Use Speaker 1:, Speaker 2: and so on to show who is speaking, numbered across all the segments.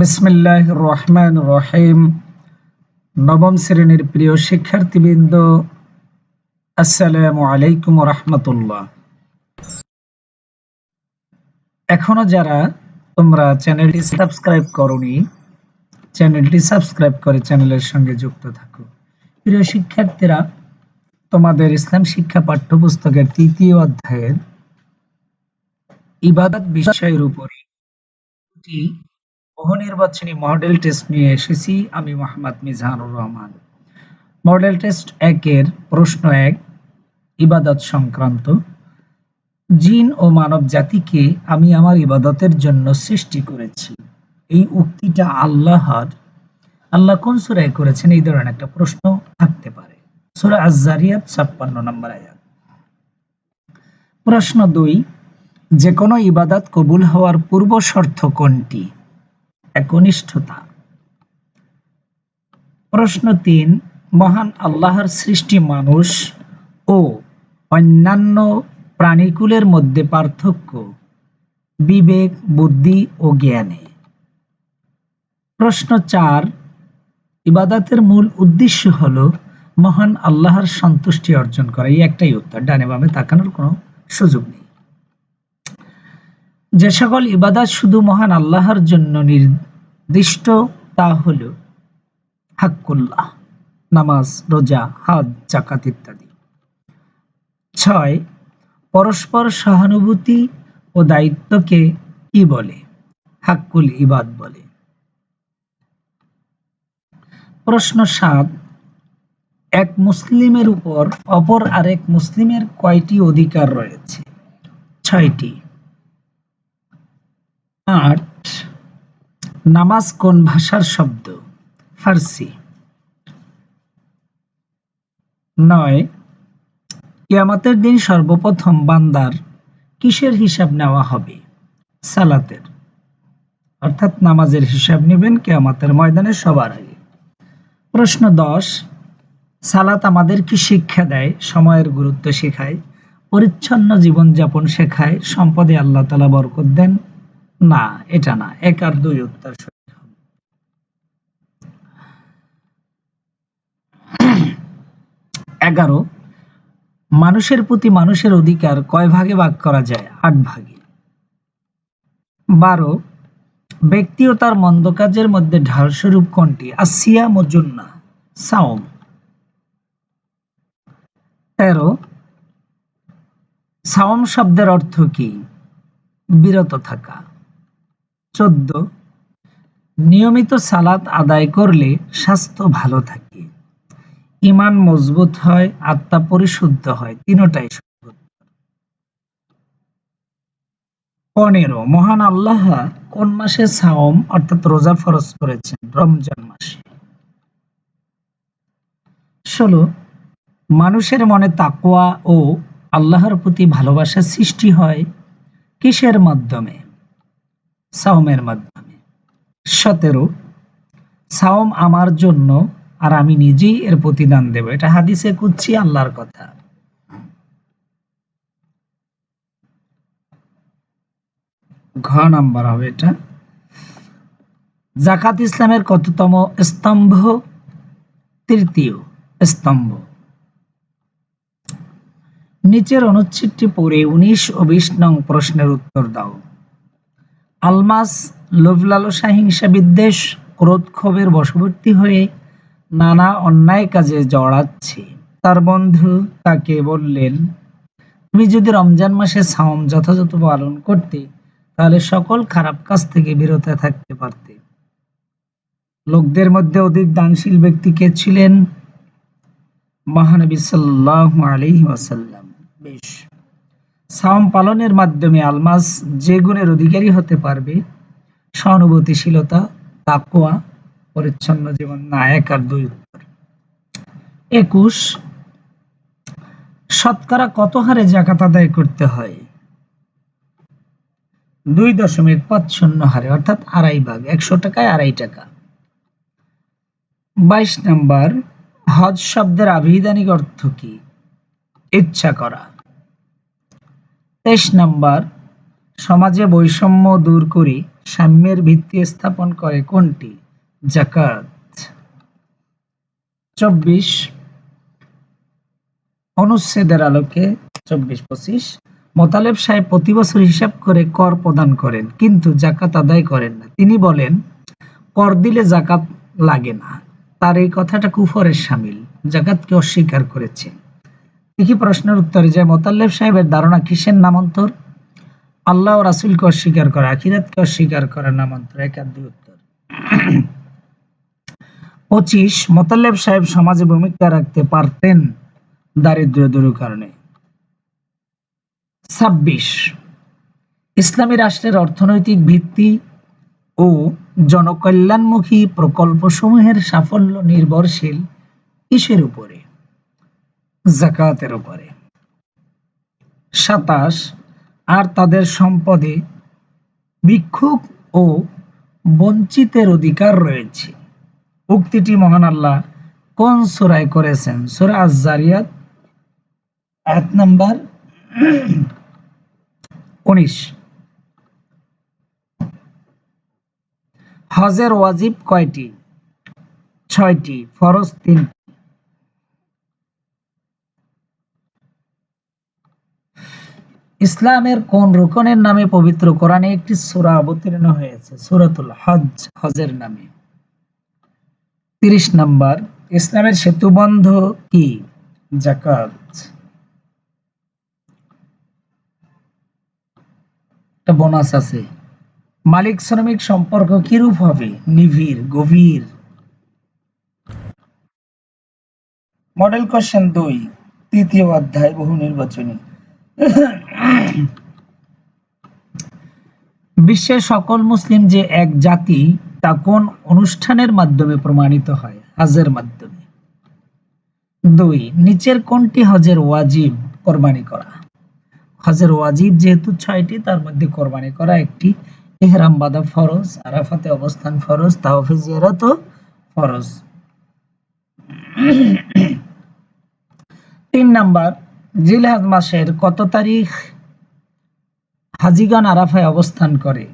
Speaker 1: বিসমিল্লাহির রহমানির রহিম। নবম শ্রেণীর প্রিয় শিক্ষার্থীবৃন্দ, আসসালামু আলাইকুম ওয়া রাহমাতুল্লাহ। এখনো যারা তোমরা চ্যানেলটি সাবস্ক্রাইব করোনি, চ্যানেলটি সাবস্ক্রাইব করে চ্যানেলের সঙ্গে যুক্ত থাকো। প্রিয় শিক্ষার্থীরা, তোমাদের ইসলাম শিক্ষা পাঠ্যপুস্তকের ৩য় অধ্যায়ের ইবাদত বিষয়ের উপরে একটি বহুনির্বাচনী মডেল টেস্ট নিয়ে এসেছি আমি মোহাম্মদ মিজানুর রহমান। মডেল টেস্ট ১-এর প্রশ্ন ১, ইবাদত সংক্রান্ত। জিন ও মানব জাতিকে আমি আমার ইবাদতের জন্য সৃষ্টি করেছি। এই উক্তিটা আল্লাহ কোন সূরায় করেছেন? এই ধরনের একটা প্রশ্ন থাকতে পারে। সূরা আয-যারিয়াত ৫৬ নম্বর আয়াত। প্রশ্ন ২, যে কোনো ইবাদত কবুল হওয়ার পূর্ব শর্ত কোনটি? একনিষ্ঠতা। প্রশ্ন ৩, মহান আল্লাহর সৃষ্টি মানুষ ও অন্যান্য প্রাণীকুলের মধ্যে পার্থক্য বিবেক, বুদ্ধি ও জ্ঞানে। প্রশ্ন ৪, ইবাদতের মূল উদ্দেশ্য হলো মহান আল্লাহর সন্তুষ্টি অর্জন করা। এই একটাই উত্তর, ডানে বামে তাকানোর কোনো সুযোগ নেই। যে সকল ইবাদত শুধু মহান আল্লাহর জন্য নির্দিষ্ট তা হলো হাক্কুল্লাহ, নামাজ, রোজা, হজ, যাকাত ইত্যাদি। ৬, পরস্পর সহানুভূতি ও দায়িত্বকে কি বলে? হাক্কুল ইবাদ বলে। প্রশ্ন ৭, এক মুসলিমের উপর অপর আরেক মুসলিমের কয়টি অধিকার রয়েছে? ৬টি। ৮, নামাজ কোন ভাষার শব্দ? ফার্সি। ৯, কিয়ামতের দিন সর্বপ্রথম বান্দার কিসের হিসাব নেওয়া হবে? সালাতের, অর্থাৎ নামাজের হিসাব নেবেন কিয়ামতের ময়দানে সবার আগে। প্রশ্ন ১০, সালাত আমাদের কি শিক্ষা দেয়? সময়ের গুরুত্ব শেখায়, পরিচ্ছন্ন জীবনযাপন শেখায়, সম্পদে আল্লাহ তাআলা বরকত দেন? না, এটা না। ১ আর ২ উত্তর সঠিক হবে। ১১, মানুষের প্রতি মানুষের অধিকার কয় ভাগে ভাগ করা যায়? ৮ ভাগে। ১২, ব্যক্তি ও তার মন্দ কাজের মধ্যে ঢালস্বরূপ কোনটি? আসিয়াম ও জুন্নাহ, সাওম। ১৩, সাওম শব্দের অর্থ কি? বিরত থাকা। ১৪, নিয়মিত সালাত আদায় করলে স্বাস্থ্য ভালো থাকে, ঈমান মজবুত হয়, আত্মা পরিশুদ্ধ হয়। তিনটাই সঠিক। ১৫, মহান আল্লাহ কোন মাসে সাওম অর্থাৎ রোজা ফরজ করেছেন? রমজান মাসে। ১৬, মানুষের মনে তাকওয়া ও আল্লাহর প্রতি ভালোবাসা সৃষ্টি হয় কিসের মাধ্যমে? সাওমের মাধ্যমে। ১৭, সাওম আমার জন্য আর আমি নিজেই এর প্রতিদান দেব। এটা হাদিসে কুদসি, আল্লাহর কথা। ঘ নাম্বার হবে এটা। যাকাত ইসলামের কততম স্তম্ভ? তৃতীয় স্তম্ভ। নিচের অনুচ্ছেদটি পড়ে ১৯ ও ২০ নং প্রশ্নের উত্তর দাও। আলমাস লোভ লালসা হিংসা বিদ্বেষ ক্রোধ ক্ষোভের বশবর্তী হয়ে নানা অন্যায় কাজে জড়াচ্ছে। তার বন্ধু তাকে বললেন, তুমি যদি রমজান মাসে সাওম যথাযথ পালন করতে তাহলে সকল খারাপ কাজ থেকে বিরত থাকতে পারতে। লোকদের মধ্যে অধিক দানশীল ব্যক্তি কে ছিলেন? মহানবী সাল্লাল্লাহু আলাইহি ওয়াসাল্লাম। বেশ, সাওম পালনের মাধ্যমে আলমাস যে গুণের অধিকারী হতে পারবে? সহানুভূতিশীলতা, তাকওয়া, পরিচ্ছন্ন জীবন। না, ১ আর ২ উত্তর। ২১, শতকরা কত হারে যাকাত আদায় করতে হয়? ২.৫০ হারে, অর্থাৎ ২.৫ ভাগ। ১০০ টাকায় ২.৫ টাকা। ২২ নাম্বার, হজ শব্দের আভিধানিক অর্থ কি? ইচ্ছা করা। ২৩ নাম্বার, সমাজে বৈষম্য দূর করে সাম্যের ভিত্তি স্থাপন করে কোনটি? যাকাত। 24 অনুচ্ছেদের আলোকে 24-25 মোতালেব সাহেব প্রতি বছর হিসাব করে কর প্রদান করেন, কিন্তু যাকাত আদায় করেন না। তিনি বলেন, কর দিলে যাকাত লাগে না। তার এই কথাটা কুফরের শামিল, যাকাতকে অস্বীকার করেছে। দেখি প্রশ্নের উত্তরে যে মোতালেব সাহেবের ধারণা কিসের নামান্তর? আল্লাহ ও রাসূলকে অস্বীকার করা, আখিরাতকে অস্বীকার করার নামান্তর। 1 আর 2 উত্তর। 25 মোতালেব সাহেব সমাজে ভূমিকা রাখতে পারতেন দারিদ্র্য দূরের কারণে। 26 ইসলামী রাষ্ট্রের অর্থনৈতিক ভিত্তি ও জনকল্যাণমুখী প্রকল্পসমূহের সাফল্য নির্ভরশীল কিসের উপরে? যাকাতের উপরে। 27 আর তাদের সম্পদে ভিক্ষুক ও বঞ্চিতের অধিকার রয়েছে। উক্তিটি মহান আল্লাহ কোন সূরায় করেছেন? সূরা আয-যারিয়াত আয়াত নাম্বার 19। হজের ওয়াজিব কয়টি? 6টি, ফরজ 3টি। ইসলামের কোন রুকনের নামে পবিত্র কোরআনে একটি সূরা অবতীর্ণ হয়েছে? সূরাতুল হজ, হজের নামে। 30 নাম্বার ইসলামের সেতুবন্ধ কি? যাকাত। একটা বোনাস আছে। মালিক শ্রমিক সম্পর্ক কিরূপ হবে? নিবিড়, গভীর। মডেল কোশ্চেন 2 তৃতীয় অধ্যায় বহু নির্বাচনী। বিশ্বের সকল মুসলিম যে এক জাতি, তা কোন অনুষ্ঠানের মাধ্যমে প্রমাণিত হয়? হজের মাধ্যমে। 2 নিচের কোনটি হজের ওয়াজিব? কোরবানি করা। হজের ওয়াজিব যেহেতু 6টি, তার মধ্যে কোরবানি করা একটি। ইহরাম বাঁধা ফরজ, আরাফাতে অবস্থান ফরজ, তাওয়াফে জিয়ারতও ফরজ। 3 নাম্বার জিলহজ মাসের কত তারিখ হাজিগণ আরাফায় অবস্থান করে?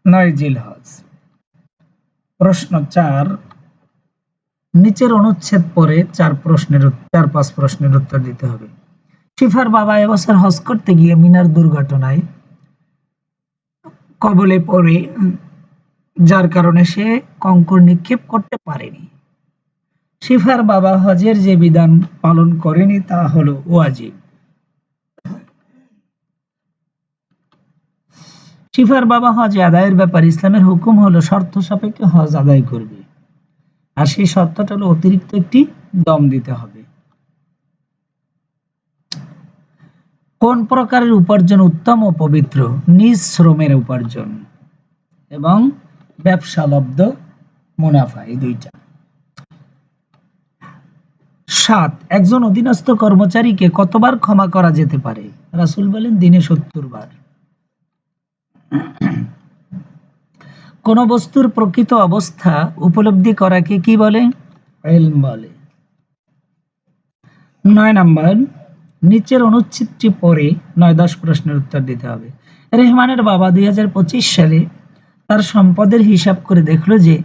Speaker 1: 9 জিলহজ। প্রশ্ন 4 নিচের অনুচ্ছেদ পড়ে 4-5 প্রশ্নের উত্তর দিতে হবে। শিফার বাবা এবছর হজ করতে গিয়ে মিনার দুর্ঘটনায় কবলে পড়ে, যার কারণে সে কঙ্কর নিক্ষেপ করতে পারেনি। শিফার বাবা হজের যে বিধান পালন করেনি তা হলো ওয়াজিব। শিফার বাবা হজ আদায়ের ব্যাপারে ইসলামের হুকুম হলো শর্ত সাপেক্ষে হজ আদায় করবে, আর সেই শর্তটা হলো অতিরিক্ত একটি দম দিতে হবে। কোন প্রকারের উপার্জন উত্তম ও পবিত্র? নিজ শ্রমের উপার্জন এবং ব্যবসা লব্ধ মুনাফা, এই দুইটা। 7 একজন অধীনস্থ কর্মচারীকে কতবার ক্ষমা করা যেতে পারে? রাসূল বলেন দিনে 70 বার। কোন বস্তুর প্রকৃত অবস্থা উপলব্ধি করাকে কি বলে? ইলম বলে। 9 নাম্বার নিচের অনুচ্ছেদটি পড়ে 9-10 প্রশ্নের উত্তর দিতে হবে। রেহমানের বাবা 2025 সালে তার সম্পদের হিসাব করে দেখলো যে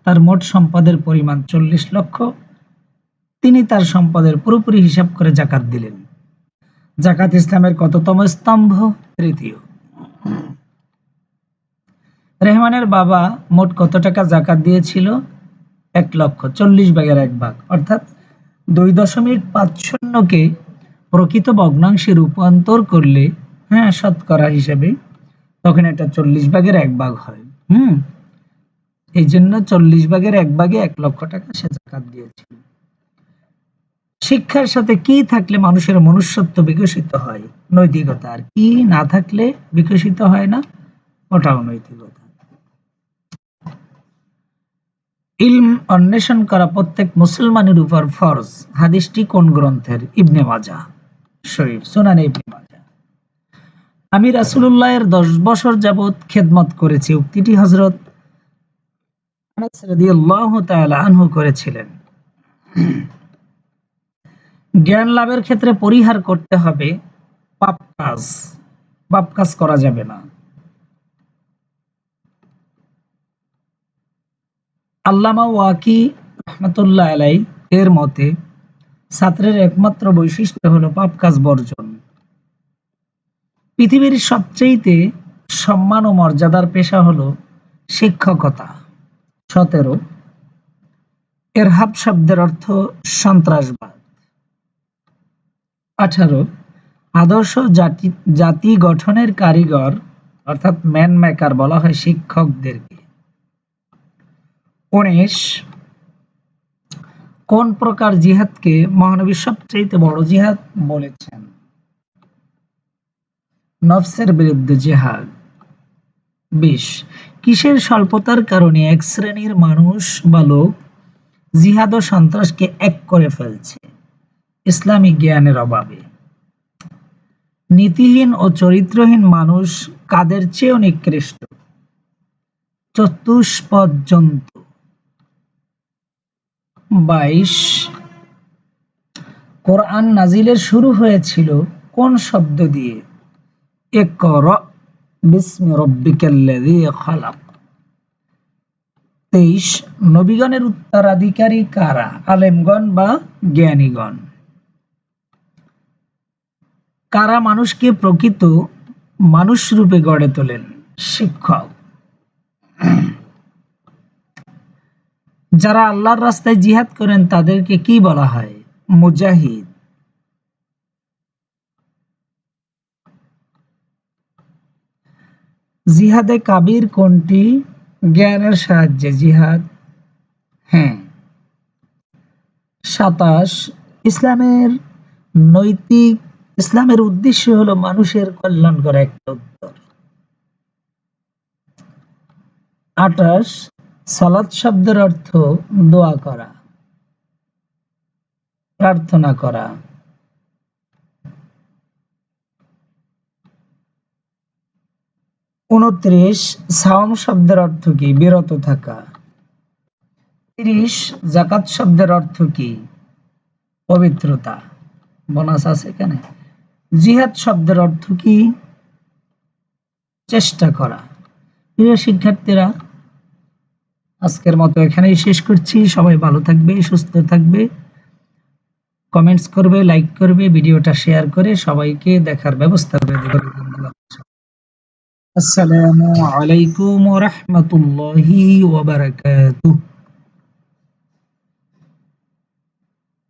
Speaker 1: তার মোট সম্পদের পরিমাণ 40 লক্ষ। তিনি তার সম্পদের পুরোপুরি হিসাব করে যাকাত দিলেন। যাকাত ইসলামের কততম স্তম্ভ? তৃতীয়। রেহমানের বাবা মোট কত টাকা যাকাত দিয়েছিল? 1 লক্ষ, 40 ভাগের 1 ভাগ, অর্থাৎ 2.50কে প্রকৃত ভগ্নাংশে রূপান্তর করলে, শতকরা হিসেবে, তখন এটা 40 ভাগের 1 ভাগ হয়। এই জন্য 40 ভাগের 1 ভাগে 1 লক্ষ টাকা সে যাকাত দিয়েছিল। শিক্ষার সাথে কি থাকলে মানুষের মনুষ্যত্ব বিকশিত হয়? নৈতিকতা। আর কি না থাকলে বিকশিত হয় না? ওটাও নৈতিকতা। ইলম অন্বেষণ করা প্রত্যেক মুসলমানের উপর ফরজ। হাদিসটি কোন গ্রন্থের? ইবনে মাজাহ শরীফ, সুনানে ইবনে মাজাহ। আমি রাসূলুল্লাহের 10 বছর যাবত খেদমত করেছি, উক্তিটি হযরত আনাস রাদিয়াল্লাহু তাআলা আনহু করেছিলেন। জ্ঞান লাভের ক্ষেত্রে পরিহার করতে হবে পাপ কাজ। পাপ কাজ করা যাবে না। আল্লামা ওয়াকি রহমতুল্লাহ আলাই এর মতে ছাত্রের একমাত্র বৈশিষ্ট্য হলো পাপ কাজ বর্জন। পৃথিবীর সবচেয়ে সম্মান ও মর্যাদার পেশা হলো শিক্ষকতা। ১৭ এরহাব শব্দের অর্থ সন্ত্রাসবাদ। ১৮ আদর্শ জাতি গঠনের কারিগর অর্থাৎ ম্যান মেকার বলা হয় শিক্ষকদেরকে। ১৯ কোন প্রকার জিহাদকে মহানবী সবচেয়ে বড় জিহাদ বলেছেন? নফসের বিরুদ্ধে জিহাদ। ২০ কিসের স্বল্পতার কারণে এক শ্রেণীর মানুষ বা লোক জিহাদ ও সন্ত্রাসকে এক করে ফেলছে? ইসলামিক জ্ঞানের অভাবে। নীতিহীন ও চরিত্রহীন মানুষ কাদের চেয়েও নিকৃষ্ট? চতুষ্পদ জন্তু। ২২ কোরআন নাজিলের শুরু হয়েছিল কোন শব্দ দিয়ে? ইকরা বিসমি রাব্বিকাল্লাযী খালাক। ২৩ নবীগণের উত্তরাধিকারী কারা? আলেমগণ বা জ্ঞানীগণ? কারা মানুষকে প্রকৃত মানুষ রূপে গড়ে তোলেন? শিক্ষক। যারা আল্লাহর রাস্তায় জিহাদ করেন তাদেরকে কি বলা হয়? মুজাহিদ। জিহাদে কাবির কোনটি? জ্ঞানের সাহায্যে জিহাদ। হ্যাঁ। ২৭ ইসলামের উদ্দেশ্য হলো মানুষের কল্যাণ করা। একটা উত্তর। ২৮ সালাত শব্দের অর্থ দোয়া করা, প্রার্থনা করা। ২৯ সাওম শব্দের অর্থ কি? বিরত থাকা। ৩০ যাকাত শব্দের অর্থ কি? পবিত্রতা। বোনাস আছে এখানে। জিহাদ শব্দের অর্থ কি? চেষ্টা করা। প্রিয় শিক্ষার্থীরা, আজকের মতো এখানেই শেষ করছি। সবাই ভালো থাকবে, সুস্থ থাকবে, কমেন্টস করবে, লাইক করবে, ভিডিওটা শেয়ার করে সবাইকে দেখার ব্যবস্থা করে দেবে। আসসালামু আলাইকুম ওয়া রাহমাতুল্লাহি ওয়া বারাকাতুহু।